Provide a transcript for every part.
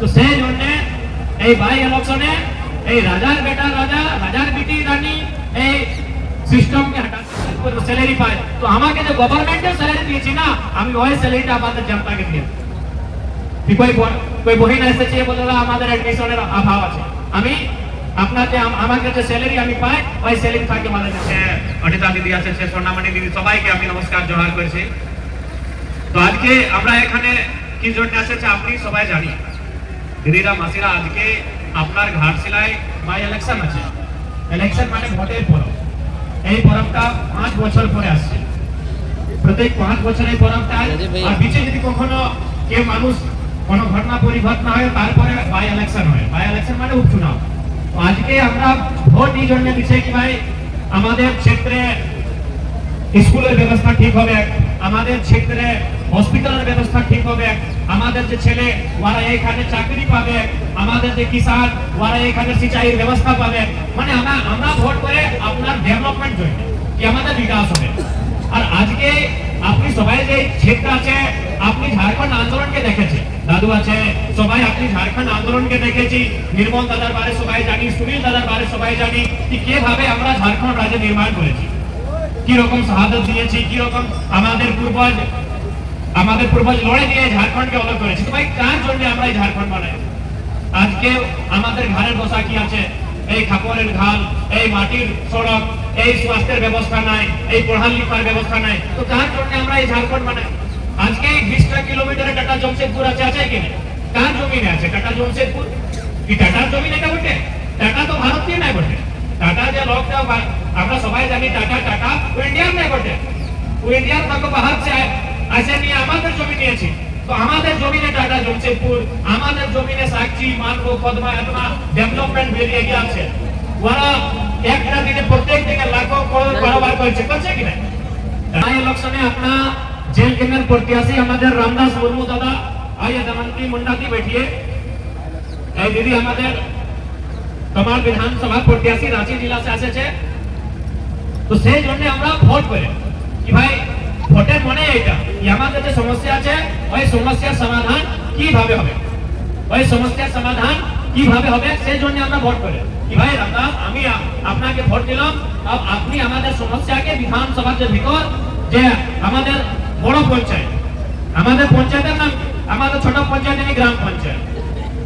তো সেই জন্য এই বাই ইলেকশনে এই রাজার বেটা রাজা রাজার বেটি রানী এই সিস্টেমকে হটাতে স্যালারি পায়। তো আমাকে যে গভর্নমেন্টের স্যালারি দিয়েছি না, আমি ওই স্যালারিটা আমাদের জনতাকে দিয়ে कोई बहिन এসেছে বললো আমাদের অ্যাডমিশনের অভাব আছে, আমি আপনাকে আমাকে যে স্যালারি আমি পাই ওই স্যালারি থাকে আমাদের কাছে। অনিতা দিদি আছে, সে সোনামণি দিদি, সবাইকে আমি নমস্কার জোহার করেছি। তো আজকে আমরা এখানে কি জন্য এসেছি আপনি সবাই জানি। দিদিরা মাসিরা, আজকে আপনার ঘাটশিলায় বাই ইলেকশন আছে। ইলেকশন মানে ভোটের পরব। এই পরবটা 5 বছর পরে আসছে। প্রত্যেক 5 বছর এই পরবটা, আর বিচে যদি কখনো কেউ মানুষ কোনো ঘটনা পরিঘটনা হয় তারপরে বাই ইলেকশন হয়। বাই ইলেকশন মানে উপচুনাव। তো আজকে আমরা ভোট এই জন্য দিচ্ছি কি ভাই আমাদের ক্ষেত্রে স্কুলের ব্যবস্থা ঠিক হবে, আমাদের ক্ষেত্রে হসপিটালের ব্যবস্থা ঠিক হবে, আমাদের যে ছেলে ওরা এইখানে চাকরি পাবে, আমাদের যে কিষান ওরা এইখানে সিঁচাইয়ের ব্যবস্থা পাবে। মানে আমরা ভোট করে আপনার ডেভেলপমেন্ট জন্য কি আমাদের বিকাশ হবে। আর আজকে আপনি সবাই যে ক্ষেত্র আছে, আপনি ঝাড়খণ্ড আন্দোলনকে দেখেছে, দাদু আছে সবাই, আপনি ঝাড়খণ্ড আন্দোলনকে দেখেছি। নির্মল দাদার বারে সবাই জানি, সুনীল দাদার বারে সবাই জানি কি কিভাবে আমরা ঝাড়খণ্ড রাজ্য নির্মাণ করেছি, কি রকম শাহাদত দিয়েছি, কি রকম আমাদের পূর্বজ লড়ে দিয়ে ঝাড়খণ্ডকে অলগ করেছি। তো ভাই কার জন্য আমরা এই ঝাড়খণ্ড বানাই? আজকে আমাদের ঘরের দশা কি আছে, এই খাপড়ের ঘাল, এই মাটির সড়ক, এই স্বাস্থ্যের ব্যবস্থা নাই, এই পড়ালেখার ব্যবস্থা নাই। তো কার জন্য আমরা এই ঝাড়খণ্ড বানাই? আজকে 20টা কিলোমিটারে টাটা জমশেদপুর আছে কি না? কার জমিনে আছে টাটা জমশেদপুর? কি টাটার জমিন এটা বটে? টাটা তো ভারতীয় নাই বটে। টাটা যে লোকটা আমরা সবাই জানি টাটা ও ইন্ডিয়ান নাই বটে। ও ইন্ডিয়ান থেকে বাহার से আসে নিয়ে আমাদের জমি নিয়েছে। তো আমাদের জমিনে টাটা জমশেদপুর, আমাদের জমিনে সাক্ষী, মানব, পদ্মা এতনা ডেভেলপমেন্ট বেরিয়ে গিয়েছে। ওরা একটা দিনে প্রত্যেক দিনে লাখো করোড় কারবার করছে কি না? এই ইলেকশনে আপনার जेल के अंदर प्रत्याशी हमारे रामदास मुर्मू दादा आइए दमनती मुंडाती बैठिए। दीदी हमारे कमाल विधानसभा प्रत्याशी रांची जिला से आसे छे। तो সেই জন্য আমরা ভোট করে কি ভাই ভোটের মনে এটা কি আমাদের যে সমস্যা আছে ওই সমস্যার সমাধান কিভাবে হবে, ওই সমস্যার সমাধান কিভাবে হবে সেই জন্য আমরা ভোট করে কি ভাই রামদাস আমি আপনাকে ভোট দিলাম। আপনি আমাদের সমস্যাকে বিধানসভার যে ভিতর যে আমাদের বড় পঞ্চায়েত, আমাদের পঞ্চায়েতের নাম আমাদের ছোট পঞ্চায়েত নেই, গ্রাম পঞ্চায়েত,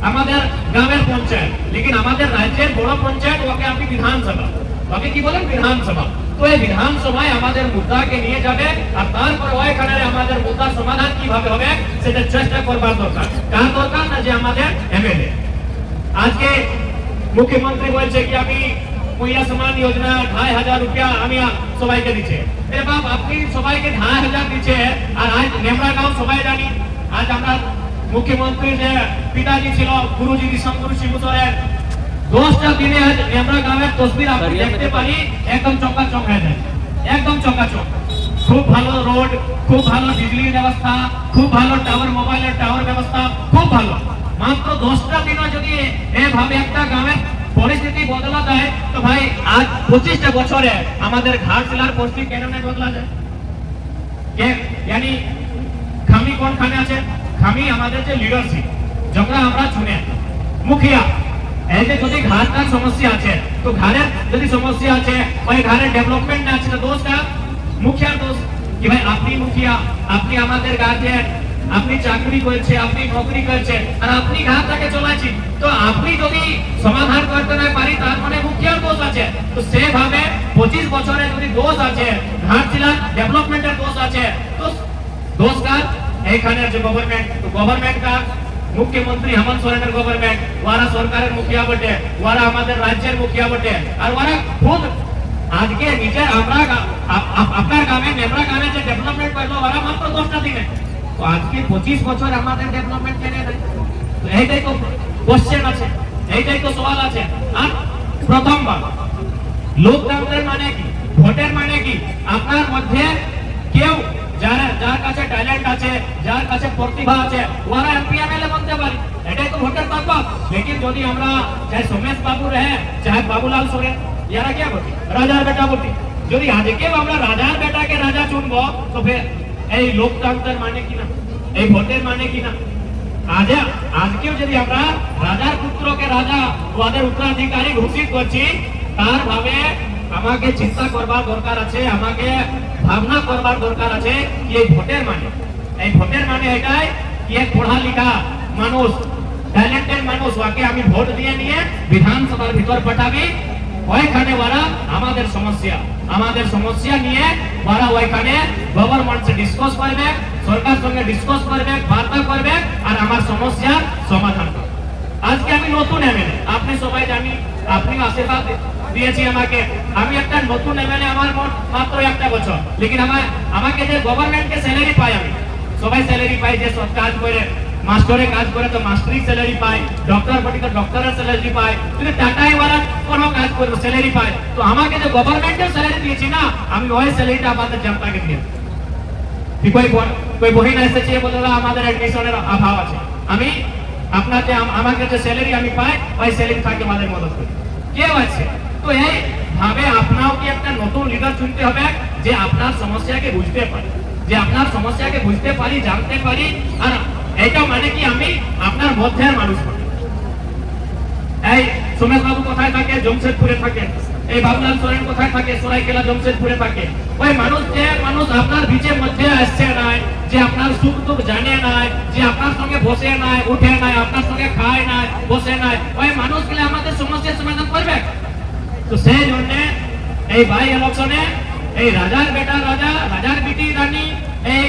আমাদের গ্রামের পঞ্চায়েত, लेकिन আমাদের রাজ্যের বড় পঞ্চায়েত ওকে আপনি বিধানসভা, ওকে কি বলেন বিধানসভা। তো এই বিধানসভায় আমাদের মুদ্দাকে নিয়ে যাবে আর তারপরে ওইখানে আমাদের মুদ্দার সমাধান কিভাবে হবে সেটা চেষ্টা করবার দরকার। কার দরকার না যে আমাদের এমএলএ। আজকে মুখ্যমন্ত্রী বলছে কি আমি মহিলা সম্মান योजना 2500 रुपया আমি সবাইকে দিচ্ছে। এ বাপ আপনি সবাইকে 2500 দিচ্ছে আর আজ নেমরা গাঁও সবাই জানি। আজ আমরা মুখ্যমন্ত্রী যে পিতাজি ছিল গুরুজি শঙ্কর সিংহ সরেন 10টা দিনে আজ নেমরা গাঁওয়ের তসবির আপনি দেখতে পারি একদম চকাচক হয়ে যায়, একদম চকাচক। খুব ভালো রোড, খুব ভালো বিজলির ব্যবস্থা, খুব ভালো টাওয়ার, মোবাইলের টাওয়ার ব্যবস্থা খুব ভালো। মাত্র 10টা দিনে যদি এভাবে একটা গ্রামের পরিস্থিতি বদলা যায় তো ভাই আজ 25টা বছরে আমাদের ঘাটশিলার পরিস্থিতি কেন না বদলা যায়? यानी খামি কোনখানে আছে? খামি আমাদের যে লিডারশিপ যারা আমরা চুনে মুখিয়া, এই যে যদি ঘাটটার সমস্যা আছে তো ঘরের যদি সমস্যা আছে ওই ঘরের ডেভেলপমেন্ট না আছে তো দোষটা মুখিয়ার দোষ কি ভাই আপনি মুখিয়া, আপনি আমাদের গার্জিয়ান, আপনি চাকরি করছে, আপনি নকরি করছে আর আপনি ঘাটটাকে চলাচ্ছি। তো আপনি যদি সমাধান করতে না পারি তার মানে মুখিয়ার দোষ আছে। তো সেভাবে 25 বছরে যদি দোষ আছে ঘাটশিলার ডেভেলপমেন্টের দোষ আছে তো দোষ কার? এইখানে যে গভর্নমেন্ট, তো গভর্নমেন্ট কার? মুখ্যমন্ত্রী হেমন্ত সোরেনের গভর্নমেন্ট, ওরা সরকারের মুখিয়া বটে, ওরা আমাদের রাজ্যের মুখিয়া বটে। আর ওরা খুব আজকে নিজের আমরা আপনার গ্রামে নেমরা গ্রামে যে ডেভেলপমেন্ট করলো ওরা মাত্র 10টা দিনে। তো আজকে 25 বছর আমাদের ডেভেলপমেন্ট কেনে দেয়। তো এইটাই তো কোশ্চেন আছে, এইটাই তো সওয়াল আছে। আর প্রথমবার লোকতন্ত্রের মানে কি, ভোটের মানে কি? আপনার মধ্যে কেউ যার কাছে ট্যালেন্ট আছে, যার কাছে প্রতিভা আছে ওরা এমপি এমএলএ বনতে পারে, এটাই তো ভোটের তাকত। लेकिन যদি আমরা চাहे সোমেশ বাবু রহে চাहे বাবুলাল সোরেন এরা কি বলছি রাজার বেটা বলছি, যদি আজকেও আমরা রাজার বেটাকে রাজা চুনবো তো ফের এই লোকতন্ত্রের মানে কি না, এই ভোটের মানে কি না? আজকেও যদি আমরা রাজার পুত্রকে রাজা ওদের উত্তরাধিকারী ঘোষিত করছি, তার ভাবে আমাকে চিন্তা করবার দরকার আছে, আমাকে ভাবনা করবার দরকার আছে কি এই ভোটের মানে এটাই কি এক পড়া লিখা মানুষ, ট্যালেন্টেড মানুষ, ওকে আমি ভোট দিয়ে নিয়ে বিধানসভার ভিতর পাঠাবি, ওইখানে ওরা আমাদের সমস্যা নিয়ে ওরা ওইখানে গভর্নমেন্টে ডিসকাস করবে, সরকার সঙ্গে ডিসকাস করবে, বার্তা করবে আর আমার সমস্যার সমাধান করবে। আজকে আমি নতুন এমএলএ, আপনি সবাই জানি, আপনি আশীর্বাদ দিয়েছি আমাকে, আমি একটা নতুন এমএলএ, আমার মাত্র একটা বছর, লেকিন আমাকে যে গভর্নমেন্টকে স্যালারি পাই, আমি সবাই স্যালারি পাই, যে সব কাজ করে মাস্টারে কাজ করে তো মাস্টারি স্যালারি পায়, ডক্টর বটি তো ডক্টরের স্যালারি পায়, কিন্তু টাটাই ওরা কোনো কাজ করে স্যালারি পায়, তো আমাকে যে গভর্নমেন্টের স্যালারি দিয়েছি না, আমি ওই স্যালারিটা আমাদের জনতাকে দিই। कोई बहिन এসেছে বললো আমাদের অ্যাডমিশনের অভাব আছে, আমি আপনাকে আমাকে যে স্যালারি আমি পাই ওই স্যালারি থেকে আমাদের মদত করি, কেউ আছে। তো এই ভাবে আপনাও কি একটা নতুন লিডার চুনতে হবে যে আপনার সমস্যাকে বুঝতে পারি, জানতে পারি, আর এটা মানে কি আমি আপনার মধ্যের মানুষ। এই সোমেশ বাবু কোথায় থাকে? জমশেদপুরে থাকে। এই বাবুলাল সোরেন কোথায় থাকে? সরাইকেলা জমশেদপুরে থাকে। ওই মানুষ আপনার বিচের মধ্যে আসছে নাই, যে আপনার সুখ দুঃখ জানে নাই, যে আপনার সঙ্গে বসে নাই, উঠে নাই, আপনার সঙ্গে খায় নাই, বসে নাই, ওই মানুষগুলো আমাদের সমস্যার সমাধান করবে। তো সেই জন্য এই বাই ইলেকশনে এই রাজার বেটা রাজা, রাজার বিটি রানী, এই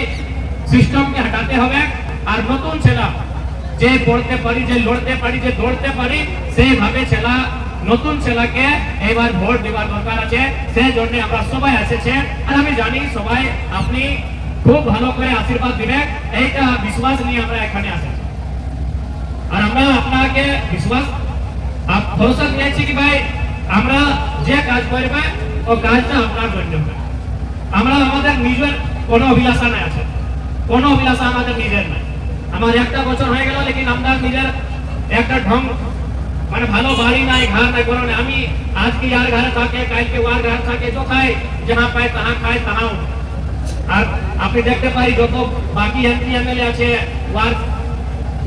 সিস্টেমকে হটাতে হবে। আর নতুন ছেলা যে পড়তে পারি, যে লড়তে পারি, যে দৌড়তে পারি, সেইভাবে নতুন ছেলেকে এবার ভোট দেওয়ার দরকার আছে। সেই জন্য আমরা সবাই এসেছে, আর আমি জানি সবাই আপনি খুব ভালো করে আশীর্বাদ দিবেন, এইটা বিশ্বাস নিয়ে আমরা এখানে আসেছি। আর আমরা আপনাকে ভরসা দিয়েছি কি ভাই আমরা যে কাজ করবে ও কাজটা আপনার জন্য হবে। আমরা আমাদের নিজের কোনো অভিলাষা নাই আছে, কোনো অভিলাষা আমাদের নিজের নাই। আমার একটা বছর হয়ে গেল, লেকিন আমরা নিজের একটা ঢং মানে ভালো বাড়ি নাই, ঘর নাই, কোনো নাই। আমি আজকে यार ঘরে থাকে, কালকে ওর ঘর থাকে, जो খায় जहां পায় তাহা খায় তাহাও। আর আপনি দেখতে পারি যত বাকি এমপি এমএলএ আছে,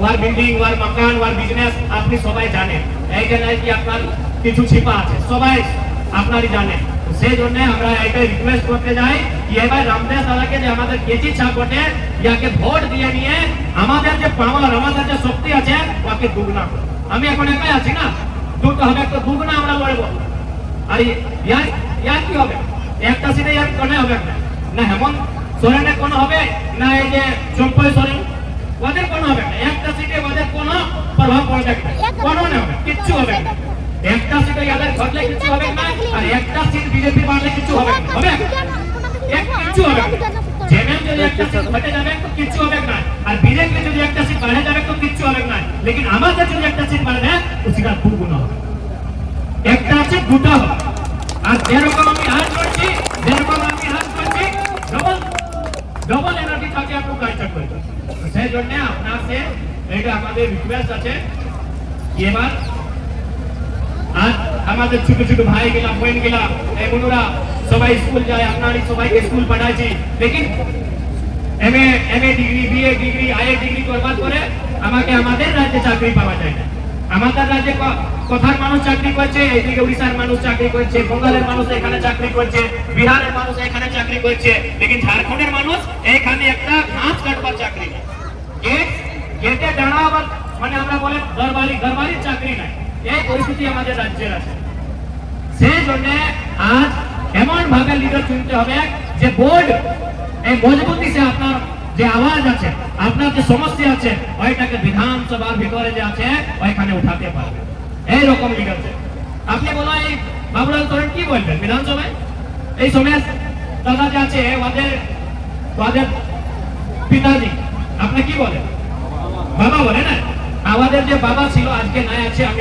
ওর বিল্ডিং, ওর মকান, ওর বিজনেস আপনি সবাই জানেন। এই যে নাই কি আপনার কিছু ছিপা আছে, সবাই আপনারই জানেন। সেই জন্য আমরা এটাই রিকোয়েস্ট করতে যাই কি এবার রামদেব দাদাকে যে আমাদের কেজি ছাপটে ইয়াকে ভোট দিয়ে নিয়ে আমাদের যে পাওয়ার, আমাদের যে শক্তি আছে ওকে দুগুনা করো। আমি এখন একাই আছি না, দুটো হবে, একটা দুগুনা আমরা লড়বো। আর ইয়ার কি হবে? একটা সিটে ইয়ার কোনে হবে না, হেমন্ত সোরেনের কোনো হবে না, এই যে চম্পই সোরেন ওদের কোনো হবে না। একটা সিটে ওদের কোনো প্রভাব পড়বে না, কোনো না হবে, কিচ্ছু হবে না। একটা সিটে ইয়াদের ঘটলে কিচ্ছু হবে না, আর একটা সিট বিজেপি বাড়লে কিচ্ছু হবে না, হবে কিচ্ছু হবে না। জেএমএম যদি একটা সিট ঘটে যাবে তো কিচ্ছু হবে না, আর বিজেপি যদি একটা সিট বাড়ে যাবে তো কিচ্ছু হবে না। লেকিন আমাদের যদি একটা সিট বাড়ে তো সেটা দুগুণ হবে, একটা সিট দুটো হবে। আর যেরকম আমি হাত করছি, ডবল এনার্জি থাকে আপনি কাজটা করবেন। সেই জন্য আপনার সে এটা আমাদের রিকোয়েস্ট আছে। এবার আজ আমাদের ছোট ছোট ভাই গেলা, বোন গেলা, এই বোনরা সবাই স্কুল যায়, আপনারই সবাইকে স্কুল পাঠাইছি, লেকিন MA degree, BA degree, IA degree করবার পরে আমাকে আমাদের রাজ্যে চাকরি পাওয়া যায় না। আমাদের রাজ্যে কোথার মানুষ চাকরি করছে, এইদিকে উড়িষ্যার মানুষ চাকরি করছে, বঙ্গালের মানুষ এখানে চাকরি করছে, বিহারের মানুষ এখানে চাকরি করছে, লেকিন ঝাড়খণ্ডের মানুষ এখানে একটা ঘাস কাটবার চাকরি নেই, গেটে দাঁড়াবার মানে আমরা বলে ঘরবাড়ির চাকরি নাই। এই পরিস্থিতি আমাদের রাজ্যের আছে। সেই জন্য আজ এমন ভাবে লিডার চুনতে হবে যে বোর্ড এই মজবুতি সে আপনার যে আওয়াজ আছে, আপনার যে সমস্যা আছে, ওইটাকে বিধানসভার ভিতরে যে আছে ওইখানে উঠাতে পারবে, এইরকম লিডার। আপনি বলো এই বাবুলাল সোরেন কি বলবেন বিধানসভায়? এই সোমেশ দাদা যে আছে ওদের পিতাজি, আপনি কি বলেন? বাবা বলে না, আমাদের যে বাবা ছিল আজকে নাই আছে। আমি